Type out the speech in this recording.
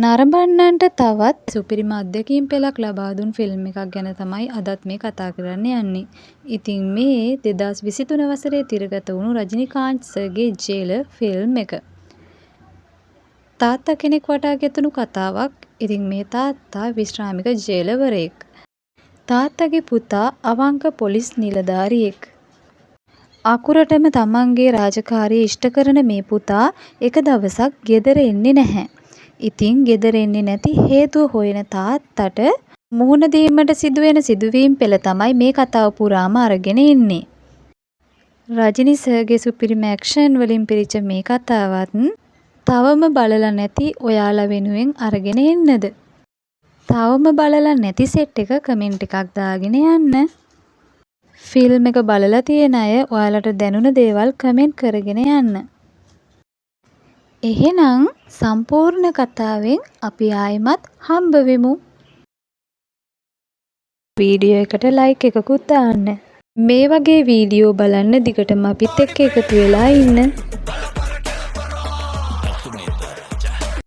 නරඹන්නන්ට තවත් සුපිරිම අත්දැකීම් පෙළක් ලබා දුන් ෆිල්ම් එකක් ගැන තමයි අදත් මේ කතා කරන්න යන්නේ. ඉතින් මේ 2023 වසරේ තිරගත වුණු රජිනිකාන්ත් සර්ගේ ජේලර් ෆිල්ම් එක. තාත්තා කෙනෙක් වටා ගෙතුණු කතාවක්. ඉතින් මේ තාත්තා විශ්‍රාමික ජේලවරයෙක්. තාත්තගේ පුතා අවංක පොලිස් නිලධාරියෙක්. අකුරටම තමන්ගේ රාජකාරිය ඉෂ්ට කරන මේ පුතා එක දවසක් ගෙදර එන්නේ නැහැ. ඉතින් ගෙදර එන්නේ නැති හේතුව හොයන තාත්තට මුහුණ දීමට සිදුවෙන සිදුවීම් පෙළ තමයි මේ කතාව පුරාම අරගෙන එන්නේ. රජිනි සර්ගේ සුපිරිම ඇක්ෂන් වලින් පිරිච්ච මේ කතාවත් තවම බලලා නැති ඔයාලා වෙනුවෙන් අරගෙන එන්නද? තවම බලලා නැති සෙට් එක කමෙන්ට් එකක් දාගෙන යන්න. ෆිල්ම් එක බලලා තියෙන අය ඔයාලට දැනුණ දේවල් කමෙන්ට් කරගෙන යන්න. එහෙනම් සම්පූර්ණ කතාවෙන් අපි ආයෙමත් හම්බ වෙමු. වීඩියෝ එකට ලයික් එකකුත් දාන්න. මේ වගේ වීඩියෝ බලන්න දිගටම අපිත් එක්ක එකතු වෙලා ඉන්න.